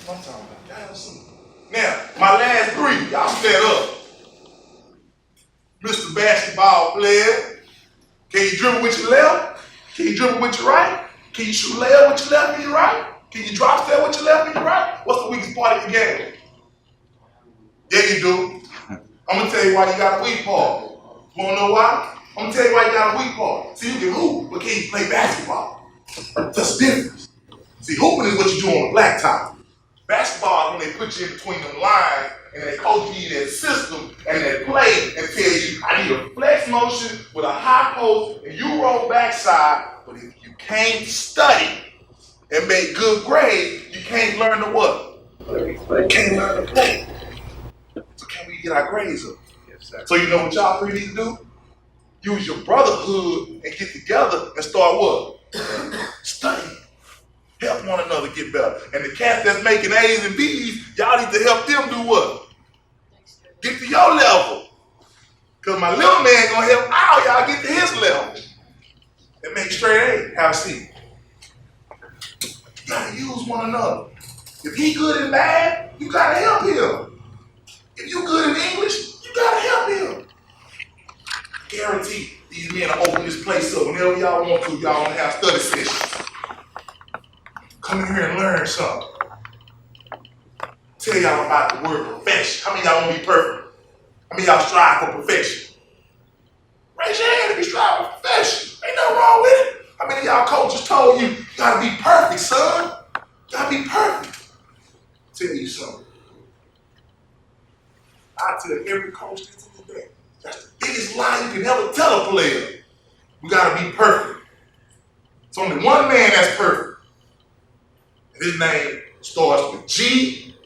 I'm talking about. Y'all see. Now, my last three, y'all stand up. Mr. Basketball player, can you dribble with your left? Can you dribble with your right? Can you shoot layup with your left and your right? Can you drop step with your left and your right? What's the weakest part of your game? Yeah, you do. I'm gonna tell you why you got a weak part. You wanna know why? I'm gonna tell you why you got a weak part. See, you can hoop, but can you play basketball? That's the difference. See, hooping is what you do on the blacktop. Basketball is when they put you in between them lines and they coach you that system and they play and tell you, I need a flex motion with a high post and you roll backside, but if you can't study and make good grades, you can't learn to what? You can't learn to play. So can we get our grades up? Yes, sir. So you know what y'all three need to do? Use your brotherhood and get together and start what? Studying. Help one another get better. And the cats that's making A's and B's, y'all need to help them do what? Get to your level. Because my little man gonna help all y'all get to his level. And make straight A. Have a seat. You gotta use one another. If he good in math, you gotta help him. If you good in English, you gotta help him. Guarantee these men will open this place up whenever y'all want to. Y'all wanna have study sessions. Come in here and learn something. Tell y'all about the word perfection. How many of y'all want to be perfect? How many of y'all strive for perfection? Raise your hand if you strive for perfection. Ain't nothing wrong with it. How many of y'all coaches told you, you gotta be perfect, son? You gotta be perfect. Tell you something. I tell every coach this in the day. That's the biggest lie you can ever tell a player. You gotta be perfect. It's only one man that's perfect. His name starts with G,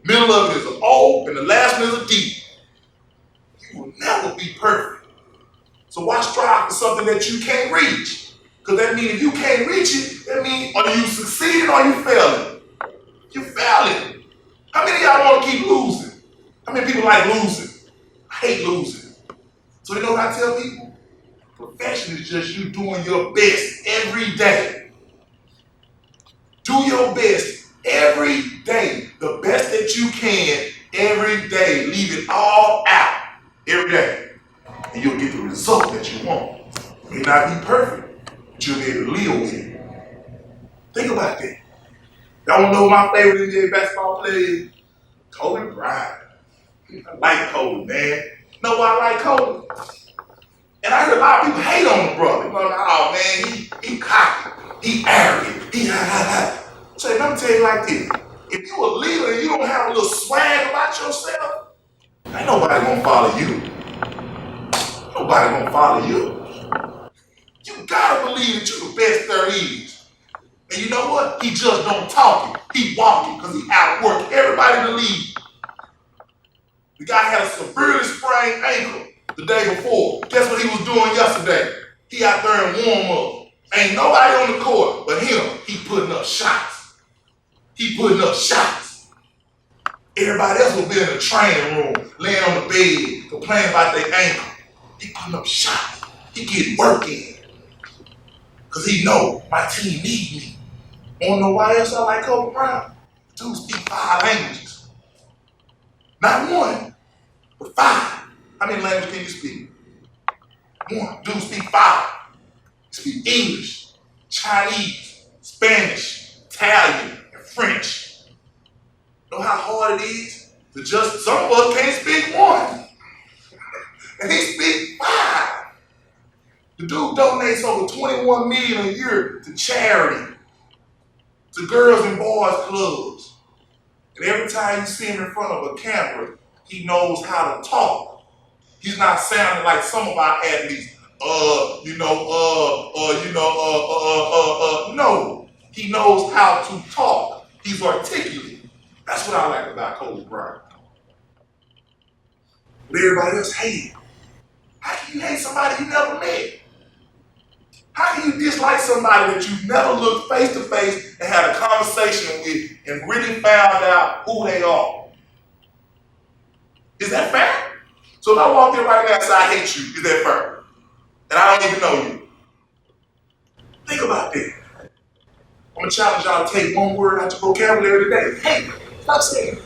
the middle of it is an O, and the last one is a D. You will never be perfect. So why strive for something that you can't reach? Because that means if you can't reach it, that means are you succeeding or you failing? You're failing. How many of y'all want to keep losing? How many people like losing? I hate losing. So you know what I tell people? Perfection is just you doing your best every day. Do your best every day. The best that you can every day. Leave it all out every day. And you'll get the result that you want. It may not be perfect, but you'll be able to live with it. Think about that. Y'all wanna know who my favorite NBA basketball player is? Kobe Bryant. I like Kobe, man. You know why I like Kobe? And I heard a lot of people hate on the brother. You know, oh man, he cocky, he arrogant, he So let me tell you like this. If you a leader and you don't have a little swag about yourself, ain't nobody gonna follow you. Nobody gonna follow you. You gotta believe that you're the best there is. And you know what? He just don't talk it. He walk it because he outworked everybody in the league. The guy had a severely sprained ankle the day before. Guess what he was doing yesterday? He out there in warm up. Ain't nobody on the court but him. He putting up shots. He putting up shots. Everybody else will be in the training room, laying on the bed, complaining about their ankle. He putting up shots. He getting work in. Because he know my team need me. Wanna know why else I like Kobe Bryant? Dude speak 5 languages. Not one, but 5. How many languages can you speak? 1. Dude speak 5. He speak English, Chinese, Spanish, Italian, and French. Know how hard it is to just, some of us can't speak 1. And he speak 5. The dude donates over $21 million a year to charity, to girls and boys clubs. And every time you see him in front of a camera, he knows how to talk. He's not sounding like some of our athletes. No. He knows how to talk. He's articulate. That's what I like about Kobe Bryant. But everybody else hate him. How can you hate somebody you never met? How can you dislike somebody that you've never looked face to face and had a conversation with and really found out who they are? Is that fair? So if I walk in right now and say I hate you, is that fair? And I don't even know you. Think about that. I'm gonna challenge y'all to take one word out your vocabulary today. Hate. Stop saying it.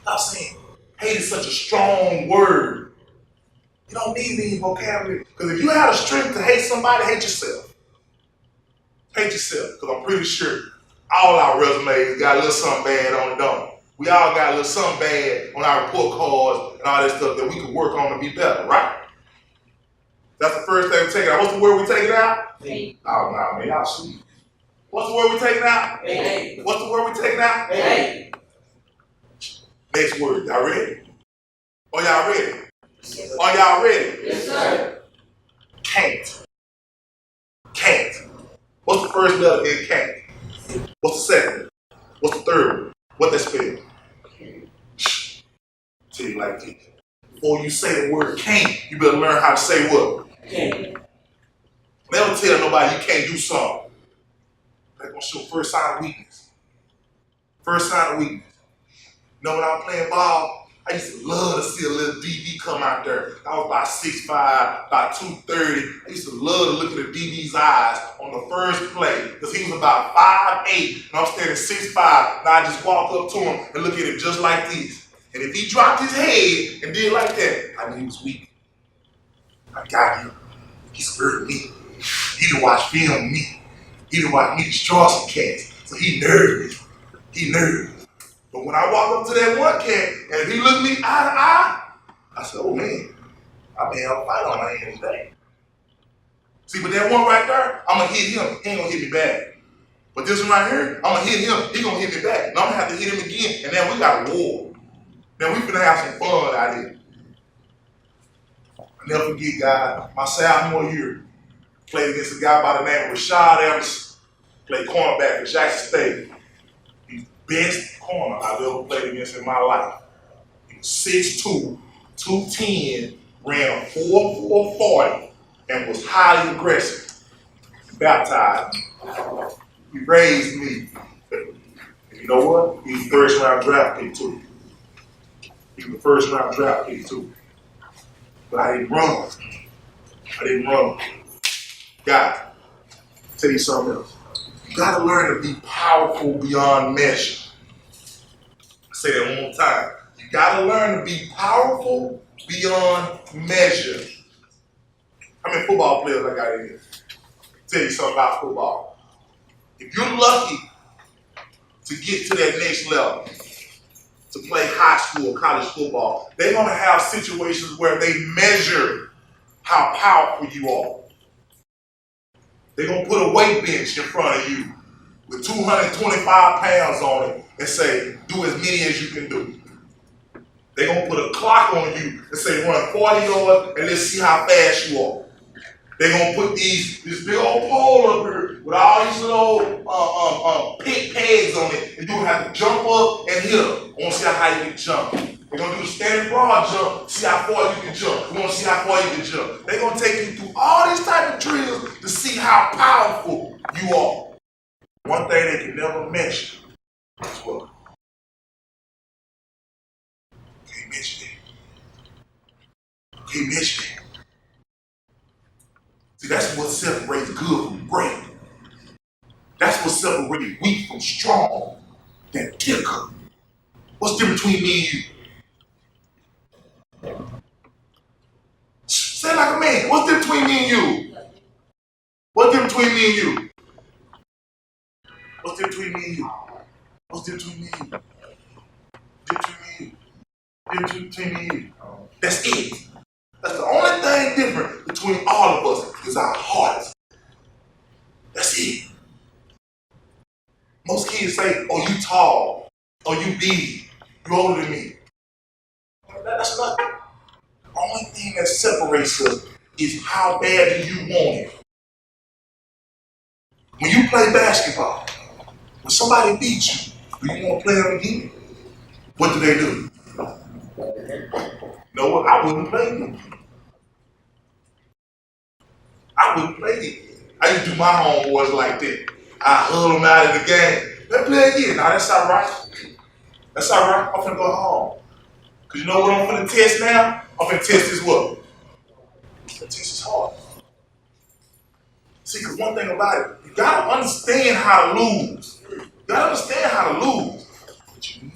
Stop saying it. Hate is such a strong word. You don't need any vocabulary. Because if you have the strength to hate somebody, hate yourself. Hate yourself. Because I'm pretty sure all our resumes got a little something bad on it, don't we? We all got a little something bad on our report cards and all that stuff that we could work on to be better, right? That's the first thing we take out. What's the word we taking out? Hate. Oh, no, man, y'all sweet. What's the word we taking out? Hate. What's the word we taking out? Hate. Next word. Y'all ready? Are y'all ready? Yes, sir. Are y'all ready? Yes, sir. Can't. Can't. What's the first letter in can't? What's the second? What's the third? What that spell? Tell you like this. Before you say the word can't, you better learn how to say what? Can't. Never tell nobody you can't do something. That's gonna show first sign of weakness. First sign of weakness. You know, when I was playing ball, I used to love to see a little DB come out there. I was about 6'5", about 230. I used to love to look at the DB's eyes on the first play because he was about 5'8", and I'm standing 6'5", and I just walk up to him and look at him just like this. And if he dropped his head and did like that, I knew he was weak. I got him. He scared me. He didn't watch film of me. He didn't watch me destroy some cats. So he nervous. He nervous. But when I walk up to that one cat, and if he looked me eye to eye, I said, oh man, I may have a fight on my hands today. See, but that one right there, I'm gonna hit him. He ain't gonna hit me back. But this one right here, I'm gonna hit him. He gonna hit me back. And I'm gonna have to hit him again. And then we got a war. Then we finna have some fun out here. I never forget, guys, my sophomore year, played against a guy by the name of Rashad Evans, played cornerback for Jackson State. He's the best corner I've ever played against in my life. He was 6'2", 210, ran a 4.40, and was highly aggressive. He baptized me. He raised me. And you know what? He was the first round draft pick too. He was the first round draft pick too. But I didn't run. I didn't run. Guys, I'll tell you something else. You gotta learn to be powerful beyond measure. I'll say that one more time. You gotta learn to be powerful beyond measure. How many football players I got in here? I'll tell you something about football. If you're lucky to get to that next level, to play high school or college football, they're gonna have situations where they measure how powerful you are. They're gonna put a weight bench in front of you with 225 pounds on it and say, do as many as you can do. They're gonna put a clock on you and say, run 40 yards and let's see how fast you are. They're gonna put this big old pole up here with all these little pick pegs on it, and you'll have to jump up and hit them. I wanna see how high you can jump. They're gonna do a standing broad jump, see how far you can jump. We wanna see how far you can jump. They're gonna take you through all these type of drills to see how powerful you are. One thing they can never measure is what? Can't measure that. Can't measure that. See, that's what separates good from great. That's what separates weak from strong. That kicker. What's the difference between me and you? Say it like a man. What's the difference between me and you? What's the difference between me and you? What's the difference between me and you? What's the difference between me and you? Difference between me and you? That's it. That's the only thing different between all of us is our hearts. That's it. Most kids say, oh, you tall, or you big, you older than me. That's nothing. The only thing that separates us is how bad do you want it. When you play basketball, when somebody beats you, do you want to play them again? What do? You know what? I wouldn't play them. I wouldn't play it. I used to do my homeboys like that. I huddle them out of the game. Let's play again. Now that's all right. That's all right. I'm finna go home. Cause you know what I'm finna test now? I'm finna test this what? I'm finna test his heart. See, cause one thing about it, you gotta understand how to lose. You gotta understand how to lose.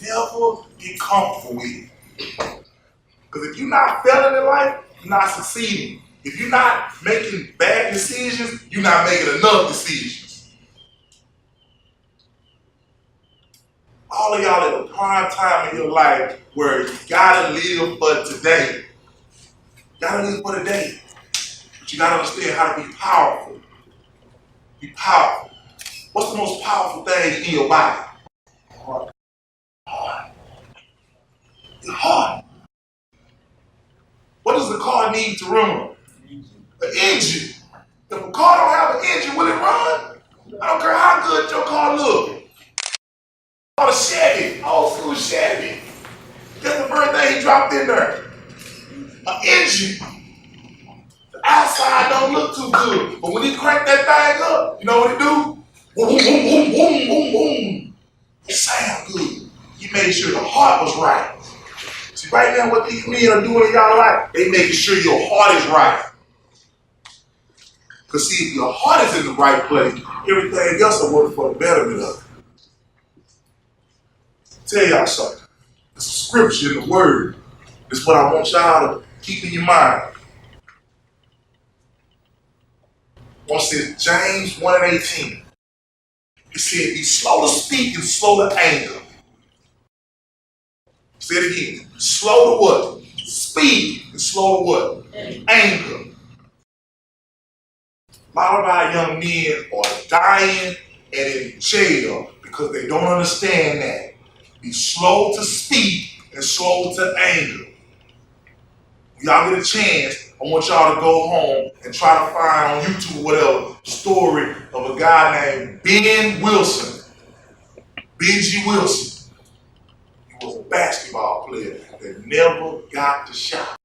never get comfortable with it. Because if you're not failing in life, you're not succeeding. If you're not making bad decisions, you're not making enough decisions. All of y'all at the prime time in your life where you gotta live for today. You gotta live for today. But you gotta understand how to be powerful. Be powerful. What's the most powerful thing in your body? Heart. Heart. Your heart. What does the car need to run? An engine. If a car don't have an engine, will it run? I don't care how good your car look. On a Chevy, old school Chevy. That's the first thing he dropped in there. An engine. The outside don't look too good, but when he cranked that thing up, you know what it do? Boom, boom, boom, boom, boom, boom. It sound good. He made sure the heart was right. See, right now what these men are doing in y'all life, they making sure your heart is right. Because see, if your heart is in the right place, everything else will work for the betterment of it. Tell y'all something. It's a scripture in the word. It's what I want y'all to keep in your mind. One says James 1 and 18. It said, be slow to speak and slow to anger. Say it again. Slow to what? Speak and slow to what? Anger. A lot of our young men are dying and in jail because they don't understand that. Be slow to speak and slow to anger. When y'all get a chance, I want y'all to go home and try to find on YouTube or whatever story of a guy named Ben Wilson. Benji Wilson. He was a basketball player that never got the shot.